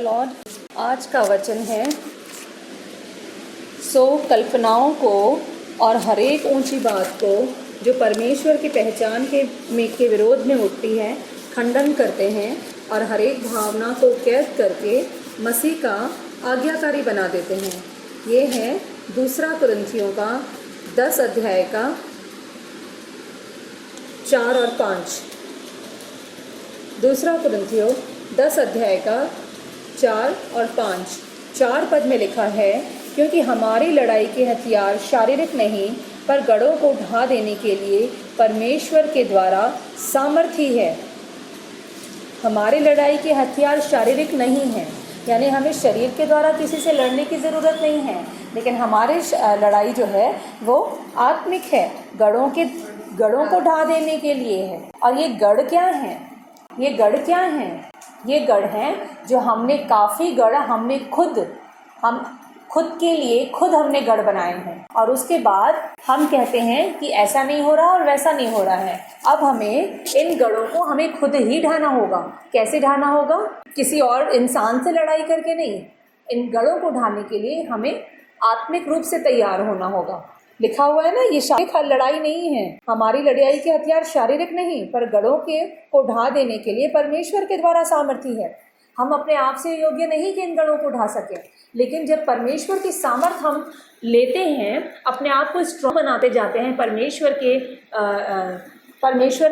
Lord. आज का वचन है, सो कल्पनाओं को और हर एक ऊंची बात को जो परमेश्वर की पहचान के विरोध में उठती है खंडन करते हैं और हर एक भावना को कैद करके मसीह का आज्ञाकारी बना देते हैं। ये है 2 कुरिन्थियों का 10 अध्याय का 4 और 5। 2 कुरिन्थियों 10 अध्याय का 4 और 5। 4 पद में लिखा है, क्योंकि हमारी लड़ाई के हथियार शारीरिक नहीं पर गढ़ों को ढा देने के लिए परमेश्वर के द्वारा सामर्थी है। हमारी लड़ाई के हथियार शारीरिक नहीं हैं, यानी हमें शरीर के द्वारा किसी से लड़ने की ज़रूरत नहीं है, लेकिन हमारी लड़ाई जो है वो आत्मिक है, गढ़ों को ढा देने के लिए है। और ये गढ़ क्या हैं? ये गढ़ क्या हैं? ये गढ़ हैं जो हमने काफ़ी गढ़ हम खुद के लिए हमने गढ़ बनाए हैं, और उसके बाद हम कहते हैं कि ऐसा नहीं हो रहा और वैसा नहीं हो रहा है। अब हमें इन गढ़ों को हमें खुद ही ढाना होगा। कैसे ढाना होगा? किसी और इंसान से लड़ाई करके नहीं। इन गढ़ों को ढाने के लिए हमें आत्मिक रूप से तैयार होना होगा। लिखा हुआ है ना, ये शारीरिक लड़ाई नहीं है। हमारी लड़ाई के हथियार शारीरिक नहीं पर गढ़ों को ढा देने के लिए परमेश्वर के द्वारा सामर्थी है। हम अपने आप से योग्य नहीं कि इन गढ़ों को ढा सकें, लेकिन जब परमेश्वर की सामर्थ हम लेते हैं, अपने आप को स्ट्रॉन्ग बनाते जाते हैं परमेश्वर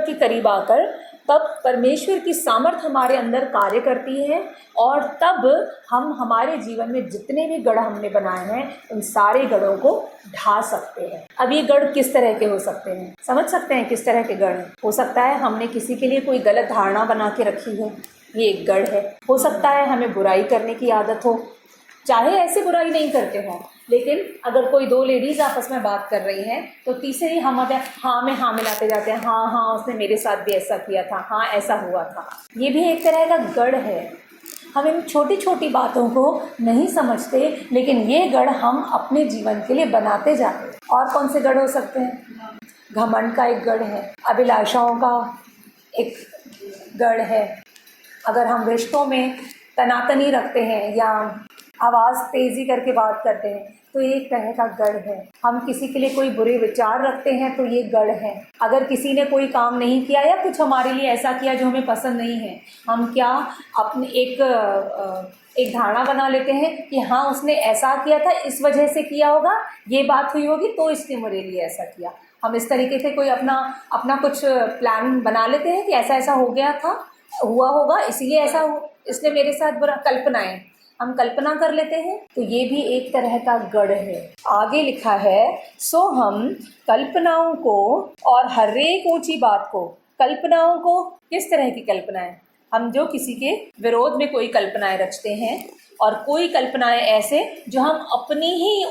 के करीब आकर, तब परमेश्वर की सामर्थ हमारे अंदर कार्य करती है, और तब हम हमारे जीवन में जितने भी गढ़ हमने बनाए हैं उन सारे गढ़ों को ढा सकते हैं। अब ये गढ़ किस तरह के हो सकते हैं? समझ सकते हैं किस तरह के गढ़ हो सकता है? हमने किसी के लिए कोई गलत धारणा बना के रखी है, ये एक गढ़ है। हो सकता है हमें बुराई करने की आदत हो, चाहे ऐसे बुराई नहीं करते हों, लेकिन अगर कोई 2 लेडीज़ आपस में बात कर रही हैं तो तीसरी हम हाँ में हाँ मिलाते जाते हैं। हाँ उसने मेरे साथ भी ऐसा किया था, हाँ ऐसा हुआ था। ये भी एक तरह का गढ़ है। हम इन छोटी छोटी बातों को नहीं समझते, लेकिन ये गढ़ हम अपने जीवन के लिए बनाते जाते हैं। और कौन से गढ़ हो सकते हैं? घमंड का एक गढ़ है, अभिलाषाओं का एक गढ़ है। अगर हम रिश्तों में तनातनी रखते हैं या आवाज़ तेज़ी करके बात करते हैं तो ये एक तरह का गढ़ है। हम किसी के लिए कोई बुरे विचार रखते हैं तो ये गढ़ है। अगर किसी ने कोई काम नहीं किया या कुछ हमारे लिए ऐसा किया जो हमें पसंद नहीं है, हम क्या अपने एक धारणा बना लेते हैं कि हाँ उसने ऐसा किया था, इस वजह से किया होगा, ये बात हुई होगी तो इसने मेरे लिए ऐसा किया। हम इस तरीके से कोई अपना कुछ प्लान बना लेते हैं कि ऐसा ऐसा हो गया था, हुआ होगा, इसीलिए ऐसा इसने मेरे साथ बुरा, कल्पनाएं हम कल्पना कर लेते हैं। तो ये भी एक तरह का गढ़ है। आगे लिखा है, सो हम कल्पनाओं को और हर एक ऊंची बात को, कल्पनाओं को किस तरह की कल्पनाएं? हम जो किसी के विरोध में कोई कल्पनाएं रचते हैं, और कोई कल्पनाएं ऐसे जो हम अपनी ही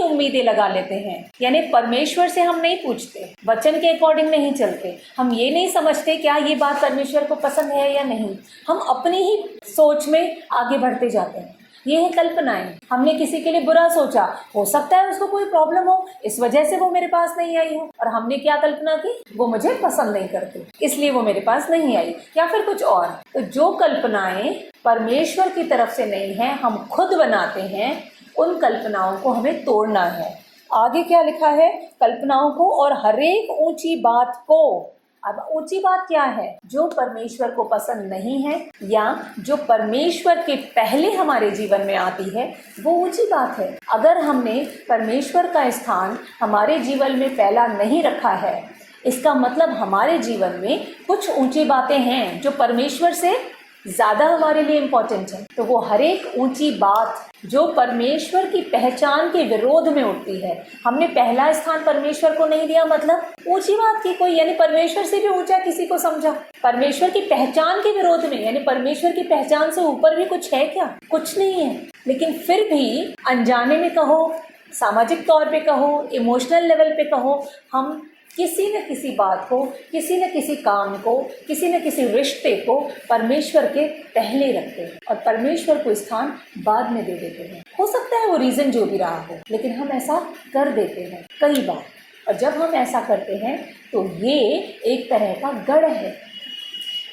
उम्मीदें लगा लेते हैं। यानी परमेश्वर से हम नहीं पूछते, वचन के अकॉर्डिंग नहीं चलते, हम ये नहीं समझते क्या ये बात परमेश्वर को पसंद है या नहीं, हम अपनी ही सोच में आगे बढ़ते जाते हैं। ये है कल्पनाएं। हमने किसी के लिए बुरा सोचा, हो सकता है उसको कोई प्रॉब्लम हो, इस वजह से वो मेरे पास नहीं आई हो, और हमने क्या कल्पना की, वो मुझे पसंद नहीं करती इसलिए वो मेरे पास नहीं आई, या फिर कुछ और। तो जो कल्पनाएं परमेश्वर की तरफ से नहीं है, हम खुद बनाते हैं, उन कल्पनाओं को हमें तोड़ना है। आगे क्या लिखा है? कल्पनाओं को और हर एक ऊंची बात को। अब ऊंची बात क्या है? जो परमेश्वर को पसंद नहीं है या जो परमेश्वर के पहले हमारे जीवन में आती है, वो ऊंची बात है। अगर हमने परमेश्वर का स्थान हमारे जीवन में पहला नहीं रखा है, इसका मतलब हमारे जीवन में कुछ ऊंची बातें हैं जो परमेश्वर से ज़्यादा हमारे लिए इम्पोर्टेंट है। तो वो हर एक ऊंची बात जो परमेश्वर की पहचान के विरोध में उठती है, हमने पहला स्थान परमेश्वर को नहीं दिया, मतलब ऊंची बात की कोई, यानी परमेश्वर से भी ऊंचा किसी को समझा, परमेश्वर की पहचान के विरोध में, यानी परमेश्वर की पहचान से ऊपर भी कुछ है क्या? कुछ नहीं है। लेकिन फिर भी अनजाने में कहो, सामाजिक तौर पे कहो, इमोशनल लेवल पे कहो, हम किसी न किसी बात को, किसी न किसी काम को, किसी न किसी रिश्ते को परमेश्वर के पहले रखते हैं और परमेश्वर को स्थान बाद में दे देते हैं। हो सकता है वो रीज़न जो भी रहा हो, लेकिन हम ऐसा कर देते हैं कई बार, और जब हम ऐसा करते हैं तो ये एक तरह का गढ़ है।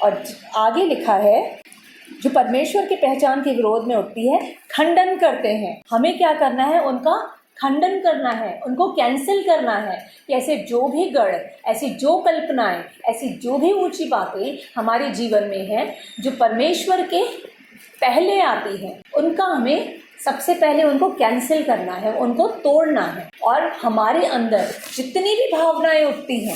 और आगे लिखा है, जो परमेश्वर की पहचान के विरोध में उठती है, खंडन करते हैं। हमें क्या करना है? उनका खंडन करना है, उनको कैंसिल करना है कि ऐसे जो भी गढ़, ऐसी जो कल्पनाएं, ऐसी जो भी ऊंची बातें हमारे जीवन में हैं जो परमेश्वर के पहले आती हैं, उनका हमें सबसे पहले उनको कैंसिल करना है, उनको तोड़ना है। और हमारे अंदर जितनी भी भावनाएं उठती हैं,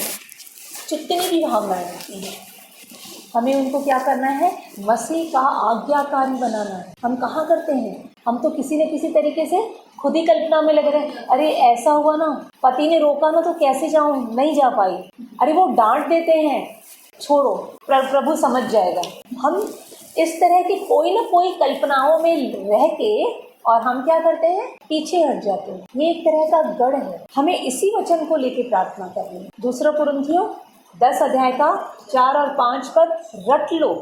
हमें उनको क्या करना है? मसीह का आज्ञाकारी बनाना है। हम कहाँ करते हैं? हम तो किसी न किसी तरीके से खुद ही कल्पना में लग रहे हैं। अरे ऐसा हुआ ना, पति ने रोका ना तो कैसे जाऊँ, नहीं जा पाई। अरे वो डांट देते हैं, छोड़ो, प्रभु समझ जाएगा। हम इस तरह की कोई ना कोई कल्पनाओं में रह के और हम क्या करते हैं? पीछे हट जाते हैं। ये एक तरह का गढ़ है। हमें इसी वचन को लेके प्रार्थना करनी है। 2 कुरिन्थियों 10 अध्याय का 4 और 5 पद रट लो,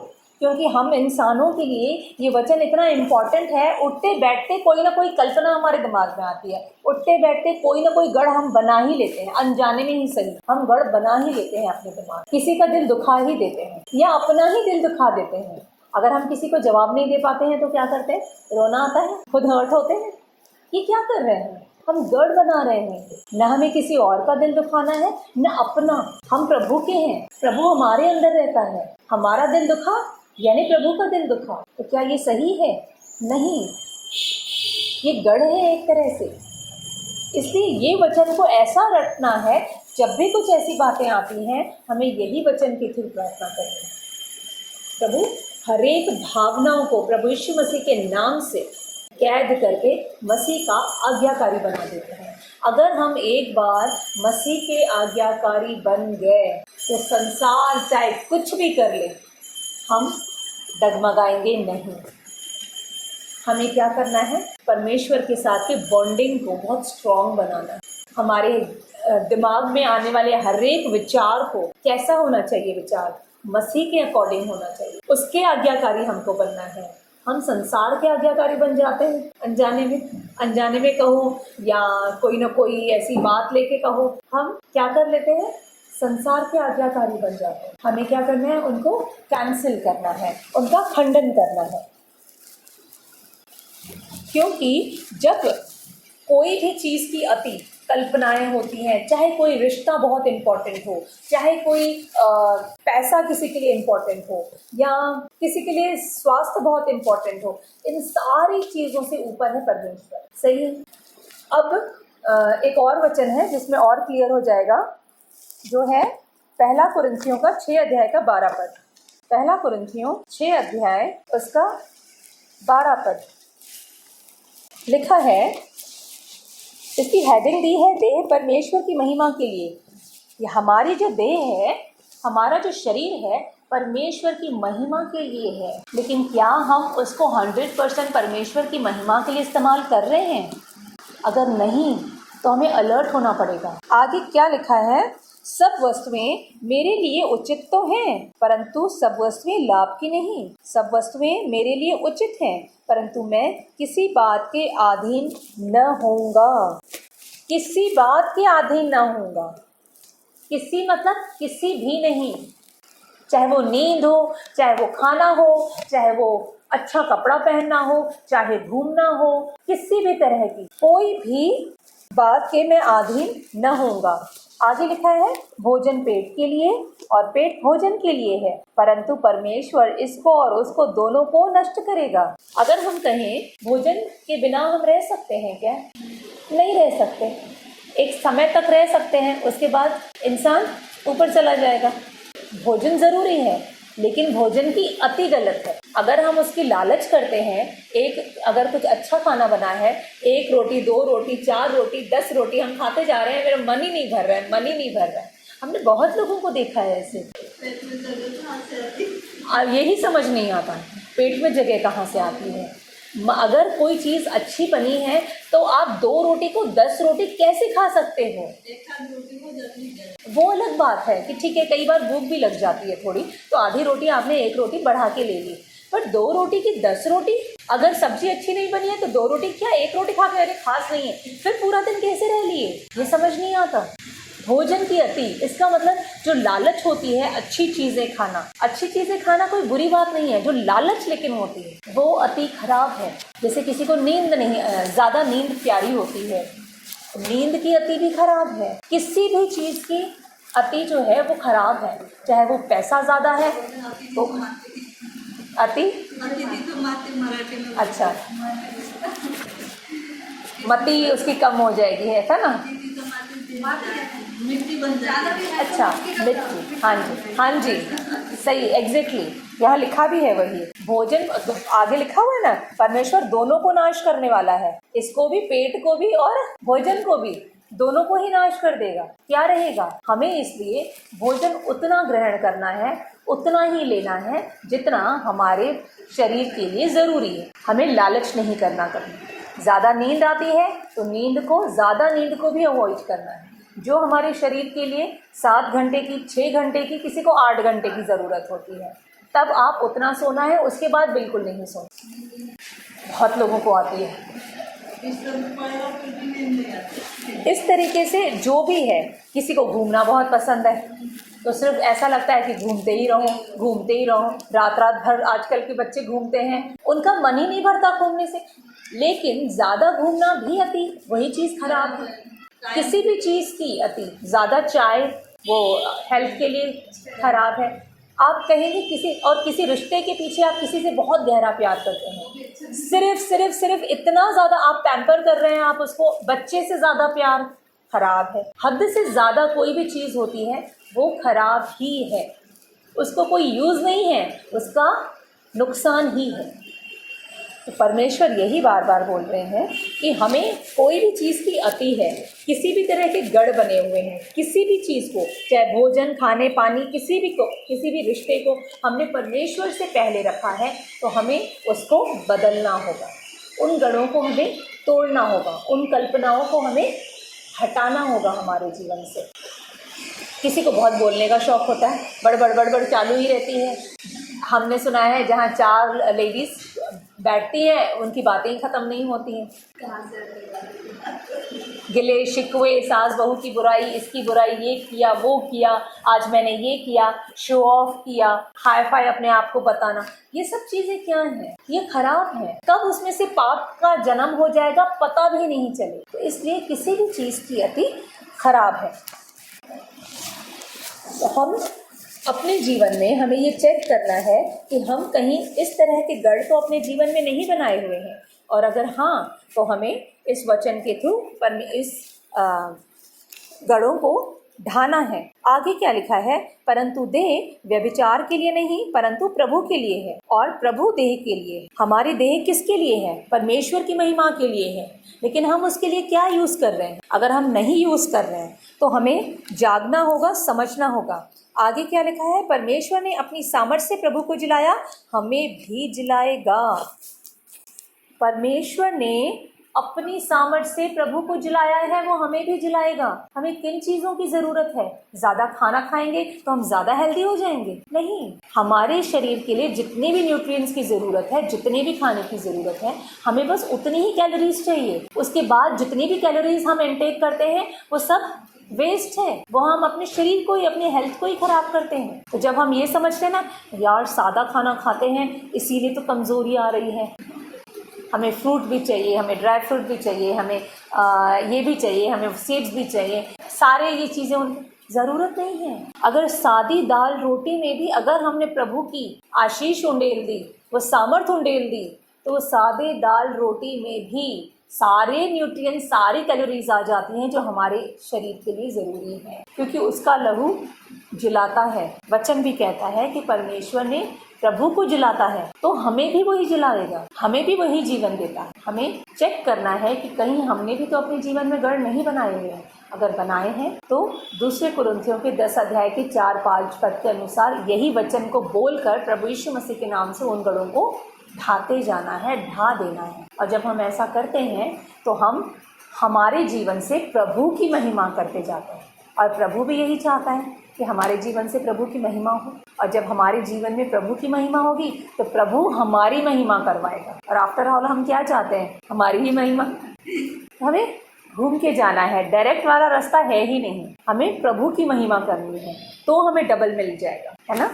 क्योंकि हम इंसानों के लिए ये वचन इतना इम्पॉर्टेंट है। उठते बैठते कोई ना कोई कल्पना हमारे दिमाग में आती है, उठते बैठते कोई ना कोई गढ़ हम बना ही लेते हैं, अनजाने में ही सही, हम गढ़ बना ही लेते हैं अपने दिमाग। किसी का दिल दुखा ही देते हैं या अपना ही दिल दुखा देते हैं। अगर हम किसी को जवाब नहीं दे पाते हैं तो क्या करते हैं? रोना आता है, खुद हर्ट होते हैं। ये क्या कर रहे हैं? हम गढ़ बना रहे हैं। न हमें किसी और का दिल दुखाना है, न अपना। हम प्रभु के हैं, प्रभु हमारे अंदर रहता है। हमारा दिल दुखा यानी प्रभु का दिल दुखा, तो क्या ये सही है? नहीं, ये गढ़ है एक तरह से। इसलिए ये वचन को ऐसा रटना है, जब भी कुछ ऐसी बातें आती हैं हमें यही वचन के थ्रू प्रार्थना करनी है। प्रभु हर एक भावनाओं को प्रभु यीशु मसीह के नाम से कैद करके मसीह का आज्ञाकारी बना देते हैं। अगर हम एक बार मसीह के आज्ञाकारी बन गए तो संसार चाहे कुछ भी कर ले, हम डगमगाएंगे नहीं। हमें क्या करना है? परमेश्वर के साथ के बॉन्डिंग को बहुत स्ट्रॉन्ग बनाना है। हमारे दिमाग में आने वाले हर एक विचार को कैसा होना चाहिए? विचार मसीह के अकॉर्डिंग होना चाहिए, उसके आज्ञाकारी हमको बनना है। हम संसार के आज्ञाकारी बन जाते हैं अनजाने में कहो या कोई ना कोई ऐसी बात लेके कहो, हम क्या कर लेते हैं? संसार के आज्ञाकारी बन जाते हैं। हमें क्या करना है? उनको कैंसिल करना है, उनका खंडन करना है। क्योंकि जब कोई भी चीज़ की अति कल्पनाएं होती हैं, चाहे कोई रिश्ता बहुत इम्पोर्टेंट हो, चाहे कोई पैसा किसी के लिए इम्पोर्टेंट हो, या किसी के लिए स्वास्थ्य बहुत इम्पोर्टेंट हो, इन सारी चीज़ों से ऊपर है परमेश्वर। सही है। अब एक और वचन है जिसमें और क्लियर हो जाएगा, जो है 1 कुरिन्थियों का 6 अध्याय का 12 पद। 1 कुरिन्थियों 6 अध्याय उसका 12 पद लिखा है। इसकी हेडिंग दी है देह परमेश्वर की महिमा के लिए। ये हमारी जो देह है, हमारा जो शरीर है, परमेश्वर की महिमा के लिए है। लेकिन क्या हम उसको 100% परमेश्वर की महिमा के लिए इस्तेमाल कर रहे हैं? अगर नहीं तो हमें अलर्ट होना पड़ेगा। आगे क्या लिखा है? सब वस्तुएं मेरे लिए उचित तो हैं, परंतु सब वस्तुएं लाभ की नहीं। सब वस्तुएं मेरे लिए उचित हैं, परंतु मैं किसी बात के अधीन न होऊंगा। किसी बात के अधीन न होऊंगा। किसी मतलब किसी भी नहीं। चाहे वो नींद हो, चाहे वो खाना हो, चाहे वो अच्छा कपड़ा पहनना हो, चाहे घूमना हो, किसी भी तरह की कोई भी बात के मैं अधीन न होऊंगा। आगे लिखा है भोजन पेट के लिए और पेट भोजन के लिए है, परंतु परमेश्वर इसको और उसको दोनों को नष्ट करेगा। अगर हम कहें भोजन के बिना हम रह सकते हैं क्या? नहीं रह सकते। एक समय तक रह सकते हैं, उसके बाद इंसान ऊपर चला जाएगा। भोजन ज़रूरी है, लेकिन भोजन की अति गलत है। अगर हम उसकी लालच करते हैं, अगर कुछ अच्छा खाना बना है, 1 रोटी 2 रोटी 4 रोटी 10 रोटी हम खाते जा रहे हैं, मेरा मन ही नहीं भर रहा है। हमने बहुत लोगों को देखा है ऐसे। यही समझ नहीं आता पेट में जगह कहाँ से आती है। अगर कोई चीज़ अच्छी बनी है तो आप 2 रोटी को 10 रोटी कैसे खा सकते हो? वो अलग बात है कि ठीक है, कई बार भूख भी लग जाती है थोड़ी, तो आधी रोटी आपने 1 रोटी बढ़ा के ले ली। पर 2 रोटी की 10 रोटी, अगर सब्जी अच्छी नहीं बनी है तो 2 रोटी क्या 1 रोटी खा के अरे खास नहीं है, फिर पूरा दिन कैसे रह लिए? ये समझ नहीं आता। भोजन की अति, इसका मतलब जो लालच होती है अच्छी चीज़ें खाना, अच्छी चीज़ें खाना कोई बुरी बात नहीं है, जो लालच लेकिन होती है वो अति खराब है। जैसे किसी को नींद नहीं, ज़्यादा नींद प्यारी होती है, नींद की अति भी खराब है। किसी भी चीज़ की अति जो है वो खराब है, चाहे वो पैसा ज़्यादा है तो अति, अच्छा मति उसकी कम हो जाएगी, ऐसा ना, अच्छा मिट्टी, हाँ जी सही, एग्जैक्टली यहाँ लिखा भी है वही। भोजन आगे लिखा हुआ है ना, परमेश्वर दोनों को नाश करने वाला है, इसको भी, पेट को भी और भोजन को भी, दोनों को ही नाश कर देगा। क्या रहेगा, हमें इसलिए भोजन उतना ग्रहण करना है, उतना ही लेना है जितना हमारे शरीर के लिए ज़रूरी है। हमें लालच नहीं करना कभी। ज़्यादा नींद आती है तो ज़्यादा नींद को भी अवॉइड करना है। जो हमारे शरीर के लिए 7 घंटे की, 6 घंटे की, किसी को 8 घंटे की ज़रूरत होती है, तब आप उतना सोना है, उसके बाद बिल्कुल नहीं सोना। बहुत लोगों को आती है। इस तरीके से जो भी है, किसी को घूमना बहुत पसंद है तो सिर्फ ऐसा लगता है कि घूमते ही रहो, रात भर आजकल के बच्चे घूमते हैं, उनका मन ही नहीं भरता घूमने से। लेकिन ज़्यादा घूमना भी अति, वही चीज़ खराब है। किसी भी चीज़ की अति, ज़्यादा चाय वो हेल्थ के लिए खराब है। आप कहेंगे किसी रिश्ते के पीछे आप किसी से बहुत गहरा प्यार करते हैं, सिर्फ इतना ज़्यादा आप पैम्पर कर रहे हैं, आप उसको बच्चे से ज़्यादा प्यार, खराब है। हद से ज़्यादा कोई भी चीज़ होती है वो खराब ही है, उसको कोई यूज़ नहीं है, उसका नुकसान ही है। तो परमेश्वर यही बार बार बोल रहे हैं कि हमें कोई भी चीज़ की अति है, किसी भी तरह के गढ़ बने हुए हैं, किसी भी चीज़ को, चाहे भोजन, खाने, पानी, किसी भी रिश्ते को हमने परमेश्वर से पहले रखा है, तो हमें उसको बदलना होगा, उन गढ़ों को हमें तोड़ना होगा, उन कल्पनाओं को हमें हटाना होगा हमारे जीवन से। किसी को बहुत बोलने का शौक़ होता है, बड़बड़ चालू ही रहती है। हमने सुना है जहाँ 4 लेडीज़ बैठती हैं उनकी बातें ही ख़त्म नहीं होती हैं। गिले शिकवे, सास बहू की बुराई, इसकी बुराई, ये किया वो किया, आज मैंने ये किया, शो ऑफ किया, हाई फाई अपने आप को बताना, ये सब चीज़ें क्या हैं? ये खराब है। कब उसमें से पाप का जन्म हो जाएगा पता भी नहीं चले। तो इसलिए किसी भी चीज़ की अति खराब है। तो हम अपने जीवन में हमें ये चेक करना है कि हम कहीं इस तरह के गढ़ तो अपने जीवन में नहीं बनाए हुए हैं, और अगर हाँ तो हमें इस वचन के थ्रू इस गढ़ों को ढाना है। आगे क्या लिखा है, परंतु देह व्यभिचार के लिए नहीं परंतु प्रभु के लिए है, और प्रभु देह के लिए। हमारी देह किसके लिए है? परमेश्वर की महिमा के लिए है। लेकिन हम उसके लिए क्या यूज़ कर रहे हैं? अगर हम नहीं यूज़ कर रहे हैं तो हमें जागना होगा, समझना होगा। आगे क्या लिखा है, परमेश्वर ने अपनी सामर्थ से प्रभु को जिलाया, हमें भी जिलाएगा। परमेश्वर ने अपनी सामर्थ्य से प्रभु को जिलाया है, वो हमें भी जिलाएगा। हमें किन चीज़ों की ज़रूरत है? ज़्यादा खाना खाएंगे तो हम ज़्यादा हेल्दी हो जाएंगे? नहीं, हमारे शरीर के लिए जितने भी न्यूट्रिएंट्स की ज़रूरत है, जितने भी खाने की ज़रूरत है, हमें बस उतनी ही कैलोरीज चाहिए। उसके बाद जितनी भी कैलोरीज हम इनटेक करते हैं वो सब वेस्ट है, वो हम अपने शरीर को ही, अपनी हेल्थ को ही ख़राब करते हैं। तो जब हम ये समझते हैं ना, यार सादा खाना खाते हैं इसीलिए तो कमज़ोरी आ रही है, हमें फ्रूट भी चाहिए, हमें ड्राई फ्रूट भी चाहिए, हमें ये भी चाहिए, हमें सीड्स भी चाहिए, सारे ये चीज़ें ज़रूरत नहीं है। अगर सादी दाल रोटी में भी अगर हमने प्रभु की आशीष उंडेल दी, वो सामर्थ उंडेल दी, तो वो सादे दाल रोटी में भी सारे न्यूट्रिएंट्स, सारी कैलोरीज आ जाती हैं जो हमारे शरीर के लिए ज़रूरी है, क्योंकि उसका लहू जिलाता है। वचन भी कहता है कि परमेश्वर ने प्रभु को जिलाता है तो हमें भी वही जिलाएगा, हमें भी वही जीवन देता है। हमें चेक करना है कि कहीं हमने भी तो अपने जीवन में गढ़ नहीं बनाए हुए हैं। अगर बनाए हैं तो दूसरे कुरिन्थियों के 10 अध्याय के 4-5 पद के अनुसार यही वचन को बोलकर प्रभु यीशु मसीह के नाम से उन गढ़ों को ढाते जाना है, ढा देना है। और जब हम ऐसा करते हैं तो हम हमारे जीवन से प्रभु की महिमा करते जाते हैं, और प्रभु भी यही चाहता है कि हमारे जीवन से प्रभु की महिमा हो। और जब हमारे जीवन में प्रभु की महिमा होगी तो प्रभु हमारी महिमा करवाएगा। और आफ्टर ऑल हम क्या चाहते हैं? हमारी ही महिमा। हमें घूम के जाना है, डायरेक्ट वाला रास्ता है ही नहीं। हमें प्रभु की महिमा करनी है तो हमें डबल मिल जाएगा, है ना।